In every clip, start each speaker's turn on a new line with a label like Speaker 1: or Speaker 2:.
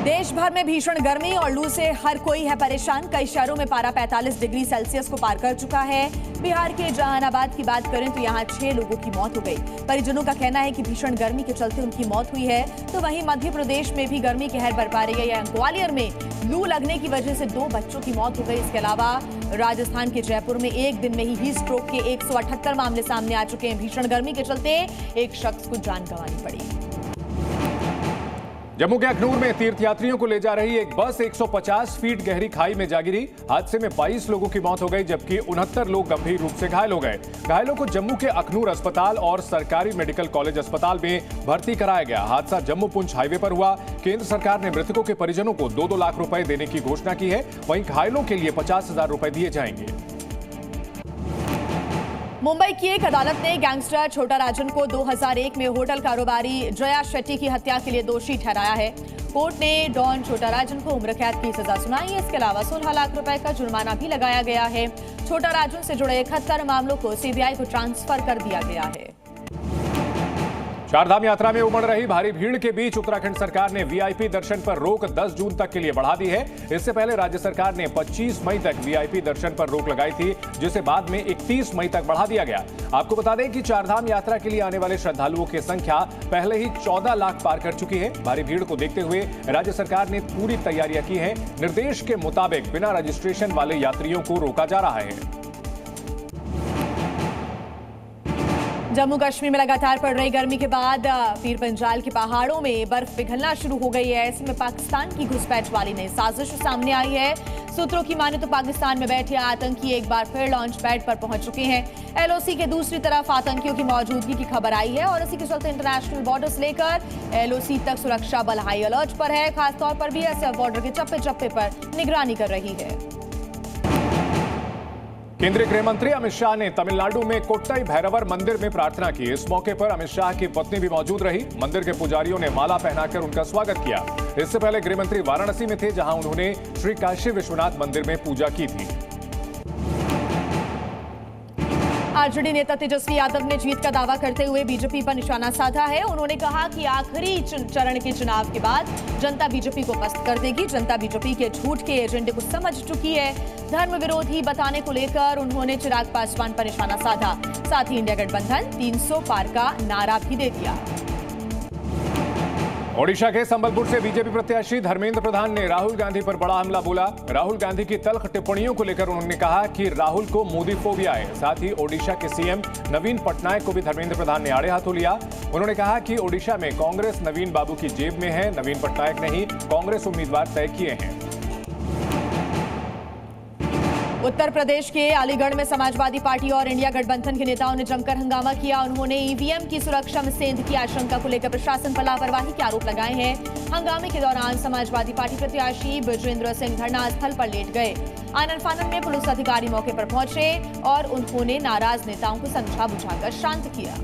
Speaker 1: देश भर में भीषण गर्मी और लू से हर कोई है परेशान। कई शहरों में पारा 45 डिग्री सेल्सियस को पार कर चुका है। बिहार के जहानाबाद की बात करें तो यहाँ 6 लोगों की मौत हो गई। परिजनों का कहना है कि भीषण गर्मी के चलते उनकी मौत हुई है। तो वहीं मध्य प्रदेश में भी गर्मी कहर बरपा रही है। ग्वालियर में लू लगने की वजह से 2 बच्चों की मौत हो गई। इसके अलावा राजस्थान के जयपुर में एक दिन में ही हीट स्ट्रोक के 178 मामले सामने आ चुके हैं। भीषण गर्मी के चलते एक शख्स को जान गंवानी पड़ी।
Speaker 2: जम्मू के अखनूर में तीर्थयात्रियों को ले जा रही एक बस 150 फीट गहरी खाई में जा गिरी। हादसे में 22 लोगों की मौत हो गई, जबकि 69 लोग गंभीर रूप से घायल हो गए। घायलों को जम्मू के अखनूर अस्पताल और सरकारी मेडिकल कॉलेज अस्पताल में भर्ती कराया गया। हादसा जम्मू पुंछ हाईवे पर हुआ। केंद्र सरकार ने मृतकों के परिजनों को 2-2 लाख रुपए देने की घोषणा की है। वहीं घायलों के लिए 50,000 रुपए दिए जाएंगे।
Speaker 1: मुंबई की एक अदालत ने गैंगस्टर छोटा राजन को 2001 में होटल कारोबारी जया शेट्टी की हत्या के लिए दोषी ठहराया है। कोर्ट ने डॉन छोटा राजन को उम्र कैद की सजा सुनाई है। इसके अलावा 16 लाख रुपए का जुर्माना भी लगाया गया है। छोटा राजन से जुड़े 71 मामलों को सीबीआई को ट्रांसफर कर दिया गया है।
Speaker 2: चारधाम यात्रा में उमड़ रही भारी भीड़ के बीच उत्तराखंड सरकार ने वीआईपी दर्शन पर रोक 10 जून तक के लिए बढ़ा दी है। इससे पहले राज्य सरकार ने 25 मई तक वीआईपी दर्शन पर रोक लगाई थी, जिसे बाद में 31 मई तक बढ़ा दिया गया। आपको बता दें कि चारधाम यात्रा के लिए आने वाले श्रद्धालुओं की संख्या पहले ही 14 लाख पार कर चुकी है। भारी भीड़ को देखते हुए राज्य सरकार ने पूरी तैयारियां की हैं। निर्देश के मुताबिक बिना रजिस्ट्रेशन वाले यात्रियों को रोका जा रहा है।
Speaker 1: जम्मू कश्मीर में लगातार पड़ रही गर्मी के बाद पीर पंजाल के पहाड़ों में बर्फ पिघलना शुरू हो गई है। ऐसे में पाकिस्तान की घुसपैठ वाली नई साजिश सामने आई है। सूत्रों की माने तो पाकिस्तान में बैठे आतंकी एक बार फिर लॉन्च पैड पर पहुंच चुके हैं। एलओसी के दूसरी तरफ आतंकियों की मौजूदगी की खबर आई है और इसी के चलते इंटरनेशनल बॉर्डर से लेकर एलओसी तक सुरक्षा बल हाई अलर्ट पर है। खासतौर पर बीएसएफ बॉर्डर के चप्पे चप्पे पर निगरानी कर रही है।
Speaker 2: केंद्रीय गृह मंत्री अमित शाह ने तमिलनाडु में कोट्टाई भैरवर मंदिर में प्रार्थना की। इस मौके पर अमित शाह की पत्नी भी मौजूद रही। मंदिर के पुजारियों ने माला पहनाकर उनका स्वागत किया। इससे पहले गृह मंत्री वाराणसी में थे, जहां उन्होंने श्री काशी विश्वनाथ मंदिर में पूजा की थी।
Speaker 1: आरजेडी नेता तेजस्वी यादव ने जीत का दावा करते हुए बीजेपी पर निशाना साधा है। उन्होंने कहा कि आखिरी चरण के चुनाव के बाद जनता बीजेपी को पस्त कर देगी। जनता बीजेपी के झूठ के एजेंडे को समझ चुकी है। धर्म विरोधी बताने को लेकर उन्होंने चिराग पासवान पर निशाना साधा। साथ ही इंडिया गठबंधन 300 पार का नारा भी दे दिया।
Speaker 2: ओडिशा के संबलपुर से बीजेपी प्रत्याशी धर्मेंद्र प्रधान ने राहुल गांधी पर बड़ा हमला बोला। राहुल गांधी की तल्ख टिप्पणियों को लेकर उन्होंने कहा कि राहुल को मोदी फोबिया है। साथ ही ओडिशा के सीएम नवीन पटनायक को भी धर्मेंद्र प्रधान ने आड़े हाथों लिया। उन्होंने कहा कि ओडिशा में कांग्रेस नवीन बाबू की जेब में है, नवीन पटनायक ने ही कांग्रेस उम्मीदवार तय किए हैं।
Speaker 1: उत्तर प्रदेश के अलीगढ़ में समाजवादी पार्टी और इंडिया गठबंधन के नेताओं ने जमकर हंगामा किया। उन्होंने ईवीएम की सुरक्षा में सेंध की आशंका को लेकर प्रशासन पर लापरवाही के आरोप लगाए हैं। हंगामे के दौरान समाजवादी पार्टी प्रत्याशी बृजेंद्र सिंह धरना स्थल पर लेट गए। आनन फानन में पुलिस अधिकारी मौके पर पहुंचे और उन्होंने नाराज नेताओं को समझा बुझाकर शांत किया।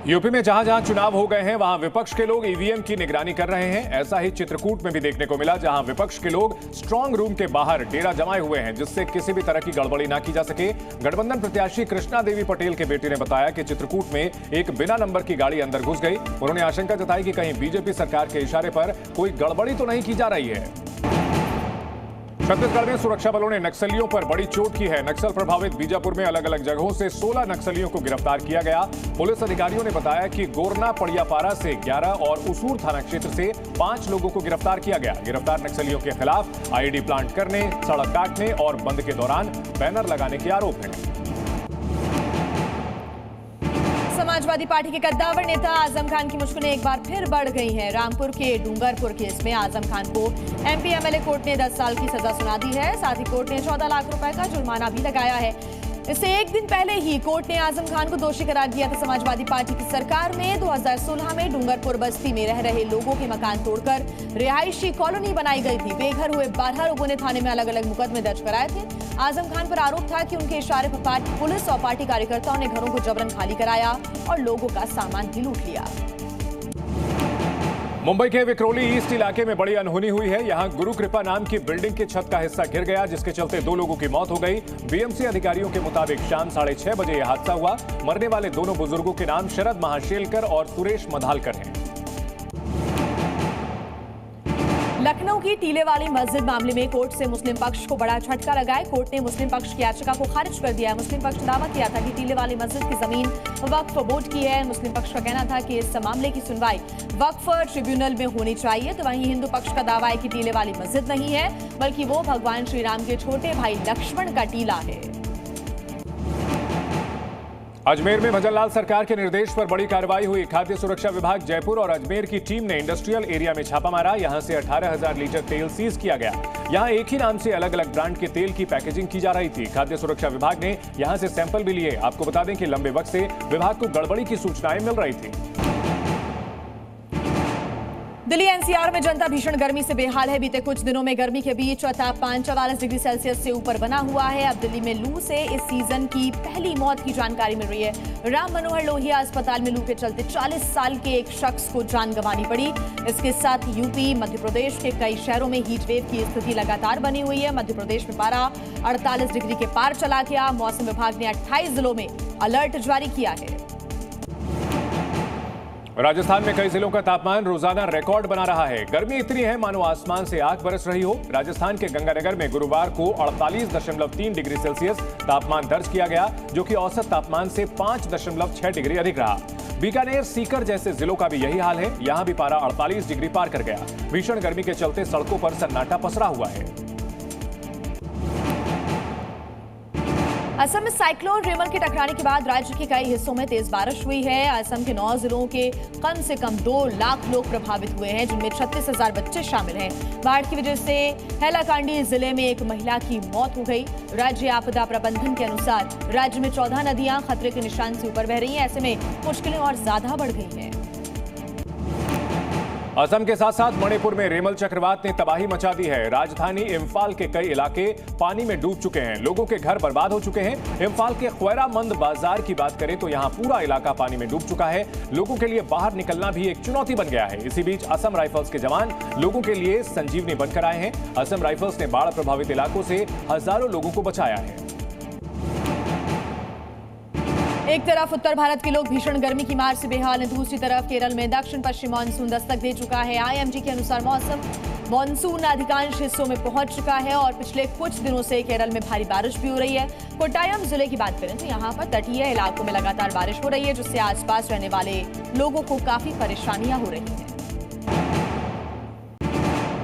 Speaker 2: यूपी में जहां जहां चुनाव हो गए हैं, वहां विपक्ष के लोग ईवीएम की निगरानी कर रहे हैं। ऐसा ही चित्रकूट में भी देखने को मिला, जहां विपक्ष के लोग स्ट्रांग रूम के बाहर डेरा जमाए हुए हैं, जिससे किसी भी तरह की गड़बड़ी ना की जा सके। गठबंधन प्रत्याशी कृष्णा देवी पटेल के बेटे ने बताया कि चित्रकूट में एक बिना नंबर की गाड़ी अंदर घुस गई। उन्होंने आशंका जताई कि कहीं बीजेपी सरकार के इशारे पर कोई गड़बड़ी तो नहीं की जा रही है। छत्तीसगढ़ में सुरक्षा बलों ने नक्सलियों पर बड़ी चोट की है। नक्सल प्रभावित बीजापुर में अलग अलग जगहों से 16 नक्सलियों को गिरफ्तार किया गया। पुलिस अधिकारियों ने बताया कि गोरना पड़ियापारा से 11 और उसूर थाना क्षेत्र से 5 लोगों को गिरफ्तार किया गया। गिरफ्तार नक्सलियों के खिलाफ आईईडी प्लांट करने, सड़क काटने और बंद के दौरान बैनर लगाने के आरोप हैं।
Speaker 1: समाजवादी पार्टी के कद्दावर नेता आजम खान की मुश्किलें एक बार फिर बढ़ गई हैं। रामपुर के डूंगरपुर केस में आजम खान को एमपी एमएलए कोर्ट ने 10 साल की सजा सुना दी है। साथ ही कोर्ट ने 14 लाख रुपए का जुर्माना भी लगाया है। इससे एक दिन पहले ही कोर्ट ने आजम खान को दोषी करार दिया था। समाजवादी पार्टी की सरकार में 2016 में डूंगरपुर बस्ती में रह रहे लोगों के मकान तोड़कर रिहायशी कॉलोनी बनाई गई थी। बेघर हुए 12 लोगों ने थाने में अलग अलग मुकदमे दर्ज कराए थे। आजम खान पर आरोप था कि उनके इशारे पर पुलिस और पार्टी कार्यकर्ताओं ने घरों को जबरन खाली कराया और लोगों का सामान भी लूट लिया।
Speaker 2: मुंबई के विक्रोली ईस्ट इलाके में बड़ी अनहोनी हुई है। यहां गुरु कृपा नाम की बिल्डिंग की छत का हिस्सा गिर गया, जिसके चलते 2 लोगों की मौत हो गई। बीएमसी अधिकारियों के मुताबिक शाम 6:30 बजे यह हादसा हुआ। मरने वाले दोनों बुजुर्गों के नाम शरद महाशेलकर और सुरेश मधालकर हैं।
Speaker 1: लखनऊ की टीले वाली मस्जिद मामले में कोर्ट से मुस्लिम पक्ष को बड़ा झटका लगा है। कोर्ट ने मुस्लिम पक्ष की याचिका को खारिज कर दिया है। मुस्लिम पक्ष ने दावा किया था कि टीले वाली मस्जिद की जमीन वक्फ बोर्ड की है। मुस्लिम पक्ष का कहना था कि इस मामले की सुनवाई वक्फ ट्रिब्यूनल में होनी चाहिए। तो वहीं हिंदू पक्ष का दावा है कि टीले वाली मस्जिद नहीं है, बल्कि वो भगवान श्री राम के छोटे भाई लक्ष्मण का टीला है।
Speaker 2: अजमेर में भजनलाल सरकार के निर्देश पर बड़ी कार्रवाई हुई। खाद्य सुरक्षा विभाग जयपुर और अजमेर की टीम ने इंडस्ट्रियल एरिया में छापा मारा। यहां से 18,000 लीटर तेल सीज किया गया। यहां एक ही नाम से अलग अलग ब्रांड के तेल की पैकेजिंग की जा रही थी। खाद्य सुरक्षा विभाग ने यहां से सैंपल भी लिए। आपको बता दें कि लंबे वक्त से विभाग को गड़बड़ी की सूचनाएं मिल रही थी।
Speaker 1: दिल्ली एनसीआर में जनता भीषण गर्मी से बेहाल है। बीते कुछ दिनों में गर्मी के बीच तापमान 44 डिग्री सेल्सियस से ऊपर बना हुआ है। अब दिल्ली में लू से इस सीजन की पहली मौत की जानकारी मिल रही है। राम मनोहर लोहिया अस्पताल में लू के चलते 40 साल के एक शख्स को जान गंवानी पड़ी। इसके साथ यूपी, मध्य प्रदेश के कई शहरों में हीट वेव की स्थिति लगातार बनी हुई है। मध्य प्रदेश में पारा 48 डिग्री के पार चला गया। मौसम विभाग ने 28 जिलों में अलर्ट जारी किया है।
Speaker 2: राजस्थान में कई जिलों का तापमान रोजाना रिकॉर्ड बना रहा है। गर्मी इतनी है मानो आसमान से आग बरस रही हो। राजस्थान के गंगानगर में गुरुवार को 48.3 डिग्री सेल्सियस तापमान दर्ज किया गया, जो कि औसत तापमान से 5.6 डिग्री अधिक रहा। बीकानेर, सीकर जैसे जिलों का भी यही हाल है। यहां भी पारा 48 डिग्री पार कर गया। भीषण गर्मी के चलते सड़कों पर सन्नाटा पसरा हुआ है।
Speaker 1: असम में साइक्लोन रेमल के टकराने के बाद राज्य के कई हिस्सों में तेज बारिश हुई है। असम के 9 जिलों के कम से कम 2 लाख लोग प्रभावित हुए हैं, जिनमें 36,000 बच्चे शामिल हैं। बाढ़ की वजह से हैलाकांडी जिले में एक महिला की मौत हो गई। राज्य आपदा प्रबंधन के अनुसार राज्य में 14 नदियां खतरे के निशान से ऊपर बह रही हैं। ऐसे में मुश्किलें और ज्यादा बढ़ गई हैं।
Speaker 2: असम के साथ साथ मणिपुर में रेमल चक्रवात ने तबाही मचा दी है। राजधानी इम्फाल के कई इलाके पानी में डूब चुके हैं। लोगों के घर बर्बाद हो चुके हैं। इम्फाल के ख्वैरामंद बाजार की बात करें तो यहां पूरा इलाका पानी में डूब चुका है। लोगों के लिए बाहर निकलना भी एक चुनौती बन गया है। इसी बीच असम राइफल्स के जवान लोगों के लिए संजीवनी बनकर आए हैं। असम राइफल्स ने बाढ़ प्रभावित इलाकों से हजारों लोगों को बचाया है।
Speaker 1: एक तरफ उत्तर भारत के लोग भीषण गर्मी की मार से बेहाल हैं, दूसरी तरफ केरल में दक्षिण पश्चिम मानसून दस्तक दे चुका है। आईएमडी के अनुसार मानसून अधिकांश हिस्सों में पहुंच चुका है और पिछले कुछ दिनों से केरल में भारी बारिश भी हो रही है। कोट्टायम जिले की बात करें तो यहां पर तटीय इलाकों में लगातार बारिश हो रही है, जिससे आसपास रहने वाले लोगों को काफी परेशानियां हो रही हैं।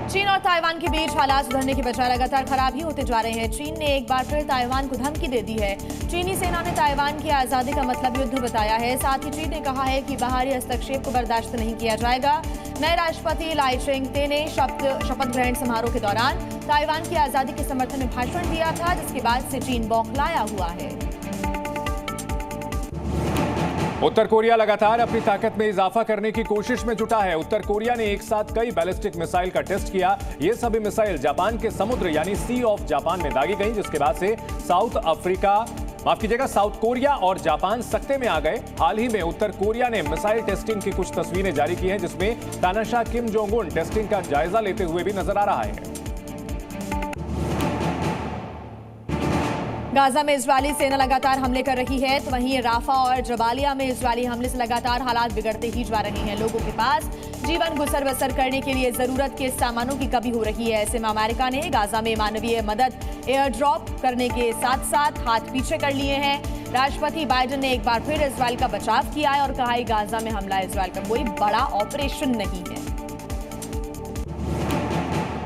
Speaker 1: चीन और ताइवान के बीच हालात सुधरने के बजाय लगातार खराब ही होते जा रहे हैं। चीन ने एक बार फिर ताइवान को धमकी दे दी है। चीनी सेना ने ताइवान की आजादी का मतलब युद्ध बताया है। साथ ही चीन ने कहा है कि बाहरी हस्तक्षेप को बर्दाश्त नहीं किया जाएगा। नए राष्ट्रपति लाई चेंग-ते ने शपथ ग्रहण समारोह के दौरान ताइवान की आजादी के समर्थन में भाषण दिया था, जिसके बाद से चीन बौखलाया हुआ है।
Speaker 2: उत्तर कोरिया लगातार अपनी ताकत में इजाफा करने की कोशिश में जुटा है। उत्तर कोरिया ने एक साथ कई बैलिस्टिक मिसाइल का टेस्ट किया। ये सभी मिसाइल जापान के समुद्र यानी सी ऑफ जापान में दागी गई, जिसके बाद से साउथ कोरिया और जापान सकते में आ गए। हाल ही में उत्तर कोरिया ने मिसाइल टेस्टिंग की कुछ तस्वीरें जारी की हैं, जिसमें तानाशाह किम जोंग उन टेस्टिंग का जायजा लेते हुए भी नजर आ रहा है।
Speaker 1: गाजा में इजरायली सेना लगातार हमले कर रही है, तो वहीं राफा और जबालिया में इजरायली हमले से लगातार हालात बिगड़ते ही जा रहे हैं। लोगों के पास जीवन गुजर बसर करने के लिए जरूरत के सामानों की कमी हो रही है। ऐसे में अमेरिका ने गाजा में मानवीय मदद एयर ड्रॉप करने के साथ साथ हाथ पीछे कर लिए हैं। राष्ट्रपति बाइडेन ने एक बार फिर इजरायल का बचाव किया है और कहा है गाजा में हमला इजरायल का कोई बड़ा ऑपरेशन नहीं है।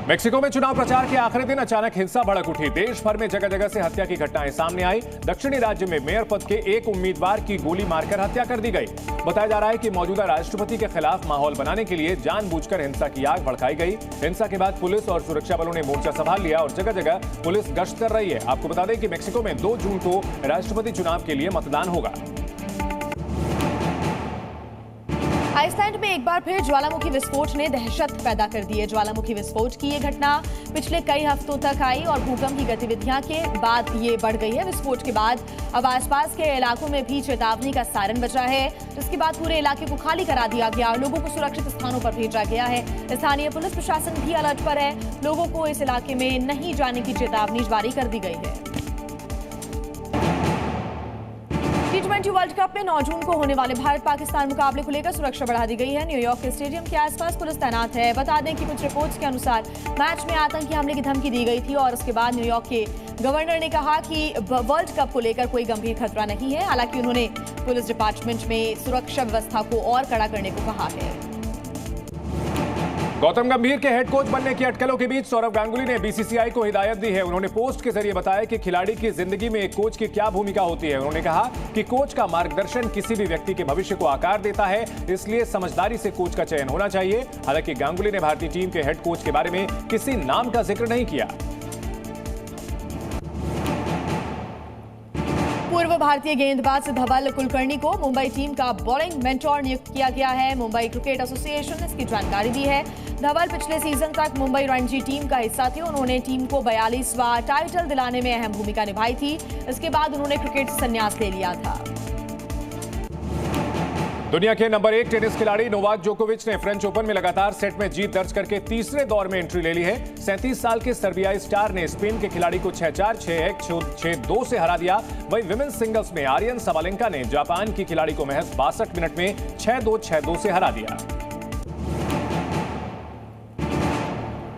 Speaker 2: मेक्सिको में चुनाव प्रचार के आखिरी दिन अचानक हिंसा भड़क उठी। देश भर में जगह जगह से हत्या की घटनाएं सामने आई। दक्षिणी राज्य में मेयर पद के एक उम्मीदवार की गोली मारकर हत्या कर दी गई। बताया जा रहा है कि मौजूदा राष्ट्रपति के खिलाफ माहौल बनाने के लिए जानबूझकर हिंसा की आग भड़काई गई। हिंसा के बाद पुलिस और सुरक्षा बलों ने मोर्चा संभाल लिया और जगह जगह पुलिस गश्त कर रही है। आपको बता दें कि मेक्सिको में 2 जून को राष्ट्रपति चुनाव के लिए मतदान होगा।
Speaker 1: आइसलैंड में एक बार फिर ज्वालामुखी विस्फोट ने दहशत पैदा कर दी है। ज्वालामुखी विस्फोट की ये घटना पिछले कई हफ्तों तक आई और भूकंप की गतिविधियां के बाद ये बढ़ गई है। विस्फोट के बाद अब आसपास के इलाकों में भी चेतावनी का सायरन बजा है, जिसके बाद पूरे इलाके को खाली करा दिया गया और लोगों को सुरक्षित स्थानों पर भेजा गया है। स्थानीय पुलिस प्रशासन भी अलर्ट पर है। लोगों को इस इलाके में नहीं जाने की चेतावनी जारी कर दी गई है। T20 वर्ल्ड कप में 9 जून को होने वाले भारत पाकिस्तान मुकाबले को लेकर सुरक्षा बढ़ा दी गई है। न्यूयॉर्क के स्टेडियम के आसपास पुलिस तैनात है। बता दें कि कुछ रिपोर्ट्स के अनुसार मैच में आतंकी हमले की धमकी दी गई थी और उसके बाद न्यूयॉर्क के गवर्नर ने कहा कि वर्ल्ड कप को लेकर कोई गंभीर खतरा नहीं है। हालांकि उन्होंने पुलिस डिपार्टमेंट में सुरक्षा व्यवस्था को और कड़ा करने को कहा है।
Speaker 2: गौतम गंभीर के हेड कोच बनने की अटकलों के बीच सौरव गांगुली ने बीसीसीआई को हिदायत दी है। उन्होंने पोस्ट के जरिए बताया कि खिलाड़ी की जिंदगी में एक कोच की क्या भूमिका होती है। उन्होंने कहा कि कोच का मार्गदर्शन किसी भी व्यक्ति के भविष्य को आकार देता है, इसलिए समझदारी से कोच का चयन होना चाहिए। हालांकि गांगुली ने भारतीय टीम के हेड कोच के बारे में किसी नाम का जिक्र नहीं किया।
Speaker 1: पूर्व भारतीय गेंदबाज धवल कुलकर्णी को मुंबई टीम का बॉलिंग मेंटोर नियुक्त किया गया है। मुंबई क्रिकेट एसोसिएशन ने इसकी जानकारी दी है। धवल पिछले सीजन तक मुंबई रणजी टीम का हिस्सा थे। उन्होंने टीम को 42वां टाइटल दिलाने में अहम भूमिका निभाई थी। इसके बाद उन्होंने क्रिकेट से संन्यास ले लिया था।
Speaker 2: दुनिया के नंबर 1 टेनिस खिलाड़ी नोवाक जोकोविच ने फ्रेंच ओपन में लगातार सेट में जीत दर्ज करके तीसरे दौर में एंट्री ले ली है। 37 साल के सर्बियाई स्टार ने स्पेन के खिलाड़ी को 6-4, 6-1, 6-2 से हरा दिया। वहीं विमेंस सिंगल्स में आर्यन सबालेंका ने जापान की खिलाड़ी को महज 62 मिनट में 6-2, 6-2 से हरा दिया।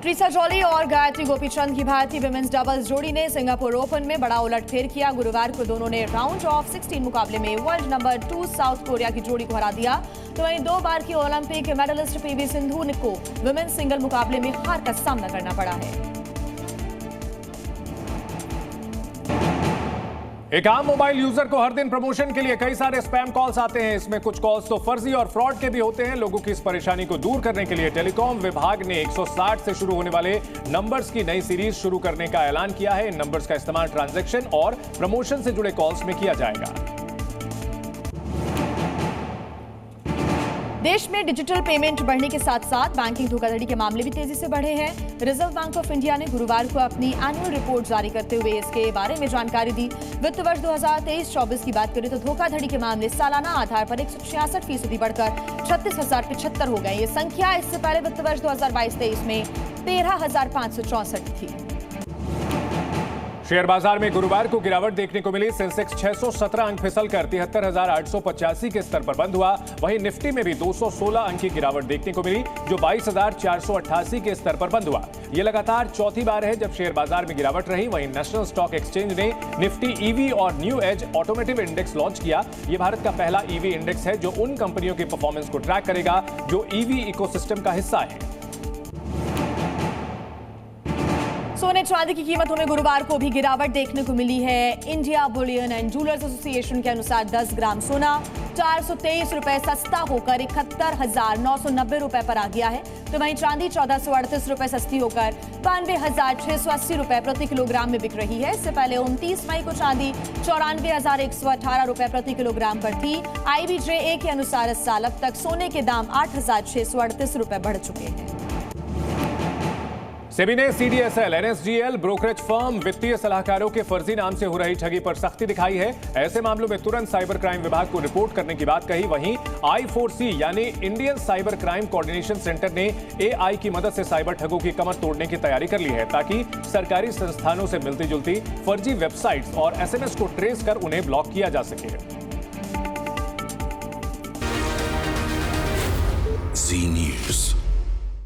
Speaker 1: ट्रीसा जॉली और गायत्री गोपीचंद की भारतीय विमेंस डबल्स जोड़ी ने सिंगापुर ओपन में बड़ा उलटफेर किया। गुरुवार को दोनों ने राउंड ऑफ 16 मुकाबले में वर्ल्ड नंबर 2 साउथ कोरिया की जोड़ी को हरा दिया। तो वहीं 2 बार की ओलंपिक मेडलिस्ट पीवी सिंधु को विमेंस सिंगल मुकाबले में हार का सामना करना पड़ा है।
Speaker 2: एक आम मोबाइल यूजर को हर दिन प्रमोशन के लिए कई सारे स्पैम कॉल्स आते हैं। इसमें कुछ कॉल्स तो फर्जी और फ्रॉड के भी होते हैं। लोगों की इस परेशानी को दूर करने के लिए टेलीकॉम विभाग ने 160 से शुरू होने वाले नंबर्स की नई सीरीज शुरू करने का ऐलान किया है। इन नंबर्स का इस्तेमाल ट्रांजैक्शन और प्रमोशन से जुड़े कॉल्स में किया जाएगा।
Speaker 1: देश में डिजिटल पेमेंट बढ़ने के साथ साथ बैंकिंग धोखाधड़ी के मामले भी तेजी से बढ़े हैं। रिजर्व बैंक ऑफ इंडिया ने गुरुवार को अपनी एनुअल रिपोर्ट जारी करते हुए इसके बारे में जानकारी दी। वित्त वर्ष 2023-24 की बात करें तो धोखाधड़ी के मामले सालाना आधार पर 166% बढ़कर 36,075 हो गए। ये संख्या इससे पहले वित्त वर्ष 2022-23 में 13,564 थी।
Speaker 2: शेयर बाजार में गुरुवार को गिरावट देखने को मिली। सेंसेक्स 617 अंक फिसलकर 73,885 के स्तर पर बंद हुआ। वहीं निफ्टी में भी 216 अंक की गिरावट देखने को मिली, जो 22,488 के स्तर पर बंद हुआ। यह लगातार चौथी बार है जब शेयर बाजार में गिरावट रही। वहीं नेशनल स्टॉक एक्सचेंज ने निफ्टी ईवी और new age automotive index launch किया। यह भारत का पहला ईवी इंडेक्स है जो उन कंपनियों की परफॉर्मेंस को ट्रैक करेगा जो ईवी इकोसिस्टम का हिस्सा है।
Speaker 1: सोने चांदी की कीमतों में गुरुवार को भी गिरावट देखने को मिली है। India Boolean and jewellers association के अनुसार 10 ग्राम सोना 423 रुपए सस्ता होकर 71,990 रुपए पर आ गया है। तो वहीं चांदी 1438 रुपए सस्ती होकर 92,680 रुपए प्रति किलोग्राम में बिक रही है। इससे पहले 29 मई को चांदी 94,118 रुपए प्रति किलोग्राम पर थी। IBJ के अनुसार इस साल अब तक सोने के दाम 8,638 रुपए बढ़ चुके हैं।
Speaker 2: सेबी ने CDSL, NSDL, ब्रोकरेज फर्म, वित्तीय सलाहकारों के फर्जी नाम से हो रही ठगी पर सख्ती दिखाई है। ऐसे मामलों में तुरंत साइबर क्राइम विभाग को रिपोर्ट करने की बात कही। वहीं I4C यानी Indian cyber crime coordination centre ने AI की मदद से साइबर ठगों की कमर तोड़ने की तैयारी कर ली है, ताकि सरकारी संस्थानों से मिलती जुलती फर्जी वेबसाइट्स और SMS को ट्रेस कर उन्हें ब्लॉक किया जा सके।
Speaker 3: Z News।